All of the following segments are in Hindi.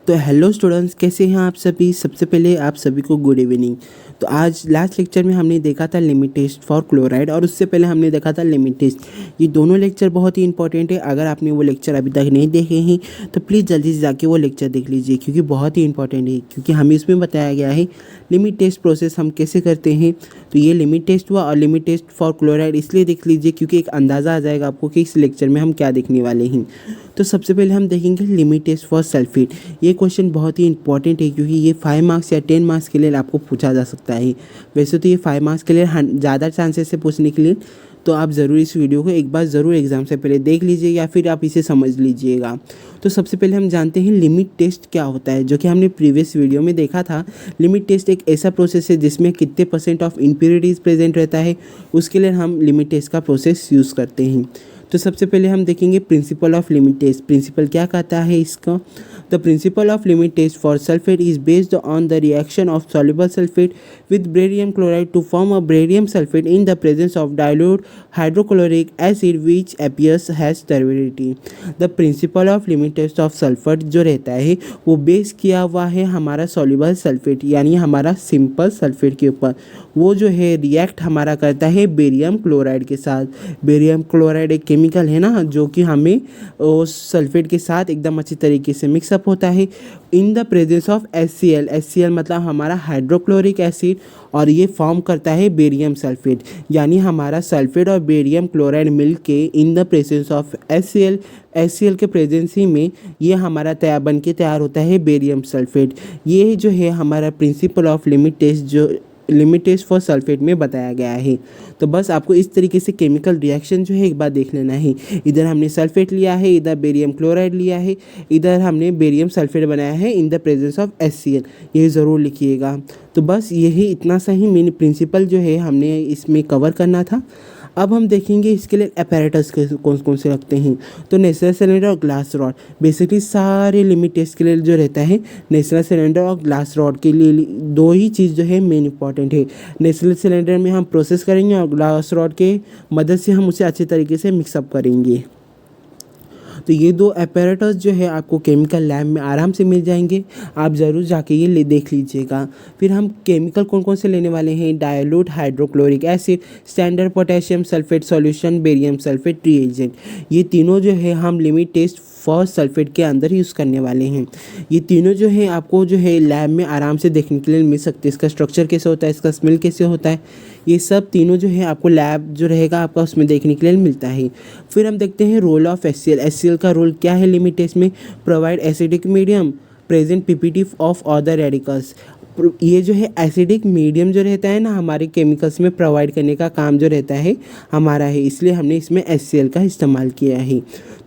तो हेलो स्टूडेंट्स, कैसे हैं आप सभी। सबसे पहले आप सभी को गुड इवनिंग। तो आज लास्ट लेक्चर में हमने देखा था लिमिट टेस्ट फॉर क्लोराइड और उससे पहले हमने देखा था लिमिट टेस्ट। ये दोनों लेक्चर बहुत ही इंपॉर्टेंट है। अगर आपने वो लेक्चर अभी तक नहीं देखे हैं तो प्लीज़ जल्दी से जाके वो लेक्चर देख लीजिए, क्योंकि बहुत ही इंपॉर्टेंट है। क्योंकि हमें इसमें बताया गया है लिमिट टेस्ट प्रोसेस हम कैसे करते हैं। तो ये लिमिट टेस्ट हुआ और लिमिट टेस्ट फॉर क्लोराइड इसलिए देख लीजिए क्योंकि एक अंदाज़ा आ जाएगा आपको कि इस लेक्चर में हम क्या देखने वाले हैं। तो सबसे पहले हम देखेंगे लिमिट टेस्ट फॉर सल्फेट। ये क्वेश्चन बहुत ही इंपॉर्टेंट है क्योंकि ये 5 मार्क्स या 10 मार्क्स के लिए आपको पूछा जा सकता है। वैसे तो ये 5 मार्क्स के लिए ज़्यादा चांसेस है पूछने के लिए। तो आप ज़रूर इस वीडियो को एक बार ज़रूर एग्ज़ाम से पहले देख लीजिए या फिर आप इसे समझ लीजिएगा। तो सबसे पहले हम जानते हैं लिमिट टेस्ट क्या होता है, जो कि हमने प्रीवियस वीडियो में देखा था। लिमिट टेस्ट एक ऐसा प्रोसेस है जिसमें कितने % ऑफ इम्प्योरिटीज़ प्रेजेंट रहता है, उसके लिए हम लिमिट टेस्ट का प्रोसेस यूज़ करते हैं। तो सबसे पहले हम देखेंगे principle of limit test. Principle क्या कहता है इसका। The principle of limit test for sulphate is based on the reaction of soluble sulphate with barium chloride to form a barium sulfate in the presence of dilute hydrochloric acid which appears as turbidity। The principle of limit test of sulfur जो रहता है वो बेस किया हुआ है हमारा soluble सल्फेट यानी हमारा सिंपल सल्फेट के ऊपर। वो जो है रिएक्ट हमारा करता है बेरियम क्लोराइड के साथ। बेरियम क्लोराइड एक केमिकल है ना, जो कि हमें उस सल्फेट के साथ एकदम अच्छी तरीके से मिक्सअप होता है in the presence of HCl। HCl मतलब हमारा हाइड्रोक्लोरिक एसिड, और ये फॉर्म करता है बेरियम सल्फेट। यानी हमारा सल्फेट और बेरियम क्लोराइड मिल के in the presence of HCl के प्रेजेंसी में ये हमारा बन के तैयार होता है बेरियम सल्फेट। ये जो है हमारा प्रिंसिपल ऑफ लिमिट टेस्ट जो लिमिट टेस्ट फॉर सल्फेट में बताया गया है। तो बस आपको इस तरीके से केमिकल रिएक्शन जो है एक बार देख लेना है। इधर हमने सल्फेट लिया है, इधर बेरियम क्लोराइड लिया है, इधर हमने बेरियम सल्फेट बनाया है in the presence of HCl। ये ज़रूर लिखिएगा। तो बस यही इतना सा ही मेन प्रिंसिपल जो है हमने इसमें कवर करना था। अब हम देखेंगे इसके लिए अपैरेटस कौन कौन से रखते हैं। तो नेचुरल सिलेंडर और ग्लास रॉड, बेसिकली सारे लिमिट टेस्ट के लिए जो रहता है नेचुरल सिलेंडर और ग्लास रॉड के लिए दो ही चीज़ जो है मेन इंपॉर्टेंट है। नेचुरल सिलेंडर में हम प्रोसेस करेंगे और ग्लास रॉड के मदद से हम उसे अच्छे तरीके से मिक्सअप करेंगे। तो ये दो अपैरेटस जो है आपको केमिकल लैब में आराम से मिल जाएंगे, आप ज़रूर जाके ये देख लीजिएगा। फिर हम केमिकल कौन कौन से लेने वाले हैं। Dilute hydrochloric acid, standard potassium sulphate solution, barium sulphate reagent. ये तीनों जो है हम लिमिट टेस्ट फॉर सल्फेट के अंदर यूज़ करने वाले हैं। ये तीनों जो है आपको जो है लैब में आराम से देखने के लिए मिल सकते हैं। इसका स्ट्रक्चर कैसे होता है, इसका स्मेल कैसे होता है, ये सब तीनों जो है आपको लैब जो रहेगा आपका उसमें देखने के लिए मिलता है। फिर हम देखते हैं रोल ऑफ HCl। HCl का रोल क्या है लिमिट टेस्ट में। Provide acidic medium present PPT of other radicals. ये जो है एसिडिक मीडियम जो रहता है ना हमारे केमिकल्स में प्रोवाइड करने का काम जो रहता है हमारा है, इसलिए हमने इसमें HCl का इस्तेमाल किया है।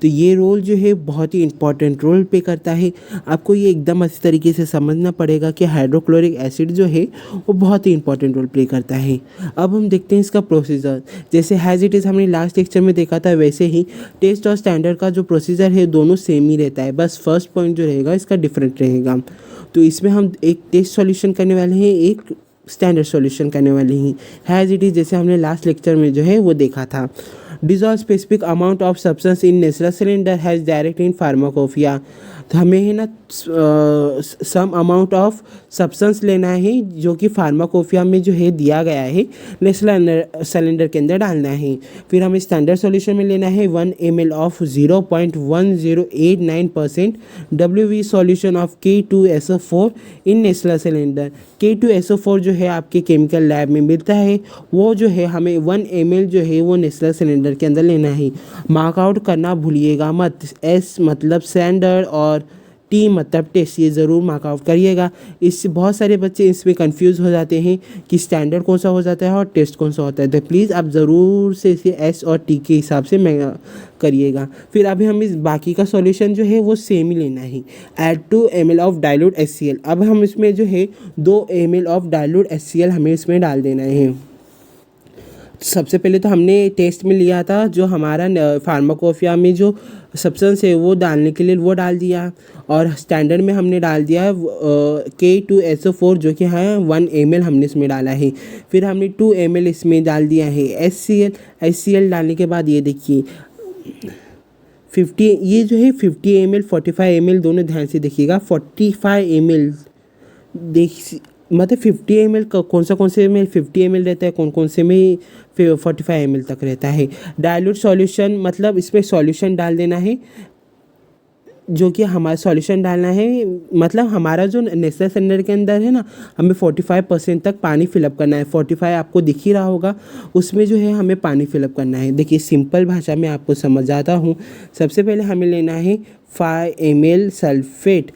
तो ये रोल जो है बहुत ही इंपॉर्टेंट रोल प्ले करता है। आपको ये एकदम अच्छी तरीके से समझना पड़ेगा कि हाइड्रोक्लोरिक एसिड जो है वो बहुत ही इंपॉर्टेंट रोल प्ले करता है। अब हम देखते हैं इसका प्रोसीजर। जैसे हैज़ इट इज़ हमने लास्ट लेक्चर में देखा था, वैसे ही टेस्ट और स्टैंडर्ड का जो प्रोसीजर है दोनों सेम ही रहता है, बस फर्स्ट पॉइंट जो रहेगा इसका डिफरेंट रहेगा। तो इसमें हम एक टेस्ट सॉल्यूशन करने वाले हैं, एक स्टैंडर्ड सॉल्यूशन करने वाले हैं। हैज़ इट इज़ जैसे हमने लास्ट लेक्चर में जो है वो देखा था। Dissolve specific amount of substance in natural cylinder has direct in pharmacopoeia. तो हमें है ना सम अमाउंट ऑफ सब्सटेंस लेना है जो कि फार्माकोफिया में जो है दिया गया है नेचुरल सिलेंडर के अंदर डालना है। फिर हमें स्टैंडर्ड सॉल्यूशन में लेना है 1 ml of 0.1089% WV solution of K2SO4 in natural cylinder. K2SO4 जो है आपके केमिकल लैब में मिलता है, वो जो है हमें 1 ml जो है वो नेचुरल सिलेंडर के अंदर लेना है। मार्कआउट करना भूलिएगा मत। S मतलब स्टैंडर्ड और T मतलब टेस्ट, ये ज़रूर मार्कआउट करिएगा। इससे बहुत सारे बच्चे इसमें कंफ्यूज हो जाते हैं कि स्टैंडर्ड कौन सा हो जाता है और टेस्ट कौन सा होता है। तो प्लीज़ आप ज़रूर से इसे S और T के हिसाब से करिएगा। फिर अभी हम इस बाकी का सॉल्यूशन जो है वो सेम ही लेना है। Add 2 ml of dilute HCl। अब हम इसमें जो है 2 ml ऑफ डाइल्यूट HCl हमें इसमें डाल देना है। सबसे पहले तो हमने टेस्ट में लिया था जो हमारा फार्माकोफिया में जो सब्सटेंस है वो डालने के लिए वो डाल दिया, और स्टैंडर्ड में हमने डाल दिया है K2SO4 जो कि है 1 ml हमने इसमें डाला है। फिर हमने 2 ml इसमें डाल दिया है HCl। HCl डालने के बाद ये देखिए 50, ये जो है 50 ml 45 ml दोनों ध्यान से देखिएगा। 45 ml देख, मतलब 50 ml कौन से में 50 ml रहता है, कौन से में 45 ml तक रहता है। डाइल्यूट सॉल्यूशन मतलब इसमें सॉल्यूशन डाल देना है, जो कि हमारा सॉल्यूशन डालना है, मतलब हमारा जो नेस्ले सिलेंडर के अंदर है ना, हमें 45% तक पानी फिलअप करना है। 45 आपको दिख ही रहा होगा, उसमें जो है हमें पानी फिलअप करना है। देखिए सिंपल भाषा में आपको समझाता हूँ। सबसे पहले हमें लेना है 5 ml सल्फेट।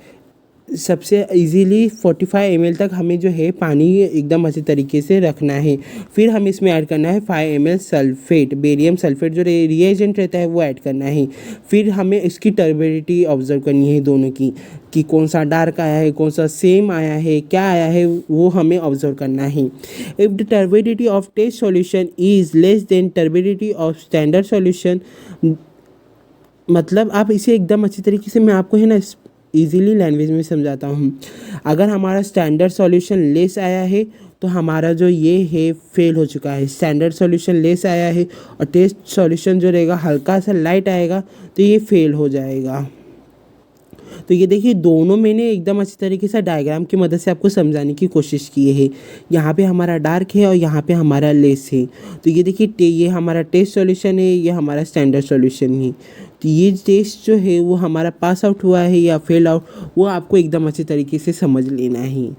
सबसे इजीली 45 ml तक हमें जो है पानी एकदम अच्छी तरीके से रखना है। फिर हमें इसमें ऐड करना है 5 ml सल्फेट, बेरियम सल्फेट जो रिएजेंट रहता है वो ऐड करना है। फिर हमें इसकी टर्बिडिटी ऑब्जर्व करनी है दोनों की, कि कौन सा डार्क आया है, कौन सा सेम आया है, क्या आया है, वो हमें ऑब्जर्व करना है। If the turbidity of test solution is less than turbidity of standard solution, मतलब आप इसे एकदम अच्छी तरीके से, मैं आपको है ना इजीली लैंग्वेज में समझाता हूँ। अगर हमारा स्टैंडर्ड सॉल्यूशन लेस आया है तो हमारा जो ये है फेल हो चुका है। स्टैंडर्ड सॉल्यूशन लेस आया है और टेस्ट सॉल्यूशन जो रहेगा हल्का सा लाइट आएगा तो ये फेल हो जाएगा। तो ये देखिए दोनों मैंने एकदम अच्छी तरीके से डायग्राम की मदद से आपको समझाने की कोशिश की है। यहाँ पे हमारा डार्क है और यहाँ पे हमारा लेस है। तो ये देखिए ये हमारा टेस्ट सॉल्यूशन है, ये हमारा स्टैंडर्ड सॉल्यूशन है। तो ये टेस्ट जो है वो हमारा पास आउट हुआ है या फेल आउट, वो आपको एकदम अच्छी तरीके से समझ लेना है।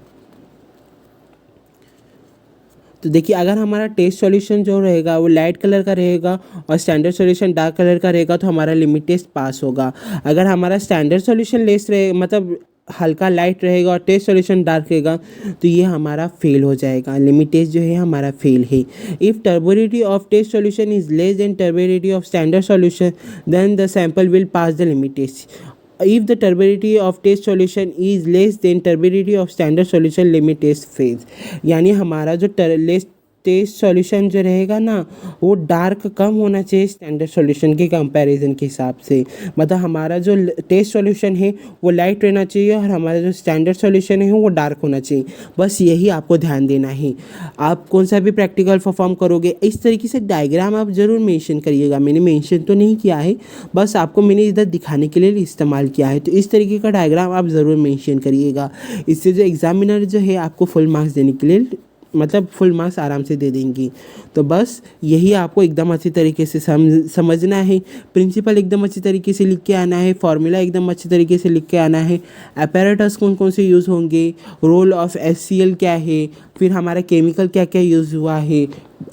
तो देखिए अगर हमारा टेस्ट सॉल्यूशन जो रहेगा वो लाइट कलर का रहेगा और स्टैंडर्ड सॉल्यूशन डार्क कलर का रहेगा तो हमारा लिमिट टेस्ट पास होगा। अगर हमारा स्टैंडर्ड सॉल्यूशन लेस रहे, मतलब हल्का लाइट रहेगा और टेस्ट सॉल्यूशन डार्क रहेगा तो ये हमारा फेल हो जाएगा। लिमिट टेस्ट जो है हमारा फेल है। If turbidity of test solution is less than turbidity of standard solution then the sample will pass the limit test. If the turbidity of test solution is less than turbidity of standard solution, limit test phase। यानी हमारा जो टेस्ट सॉल्यूशन जो रहेगा ना वो डार्क कम होना चाहिए स्टैंडर्ड सॉल्यूशन के कंपैरिजन के हिसाब से। मतलब हमारा जो टेस्ट सॉल्यूशन है वो लाइट रहना चाहिए और हमारा जो स्टैंडर्ड सॉल्यूशन है वो डार्क होना चाहिए। बस यही आपको ध्यान देना है। आप कौन सा भी प्रैक्टिकल परफॉर्म करोगे इस तरीके से डायग्राम आप ज़रूर मेंशन करिएगा। मैंने मेंशन तो नहीं किया है, बस आपको मैंने इधर दिखाने के लिए इस्तेमाल किया है। तो इस तरीके का डायग्राम आप ज़रूर मेंशन करिएगा। इससे जो एग्जामिनर जो है आपको फुल मार्क्स देने के लिए, मतलब फुल मार्क्स आराम से दे देंगी। तो बस यही आपको एकदम अच्छी तरीके से समझना है। प्रिंसिपल एकदम अच्छी तरीके से लिख के आना है, फॉर्मूला एकदम अच्छी तरीके से लिख के आना है, अपैरेटस कौन कौन से यूज़ होंगे, रोल ऑफ HCl क्या है, फिर हमारा केमिकल क्या क्या यूज़ हुआ है,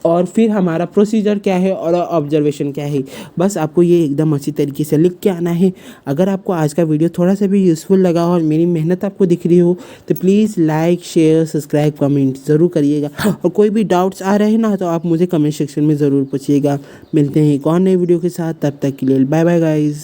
और फिर हमारा प्रोसीजर क्या है और ऑब्जर्वेशन क्या है। बस आपको ये एकदम अच्छी तरीके से लिख के आना है। अगर आपको आज का वीडियो थोड़ा सा भी यूज़फुल लगा हो और मेरी मेहनत आपको दिख रही हो तो please like share subscribe comment ज़रूर करिएगा। और कोई भी डाउट्स आ रहे हैं ना तो आप मुझे कमेंट सेक्शन में ज़रूर पूछिएगा। मिलते हैं एक और नई वीडियो के साथ, तब तक के लिए बाय बाय गाइज़।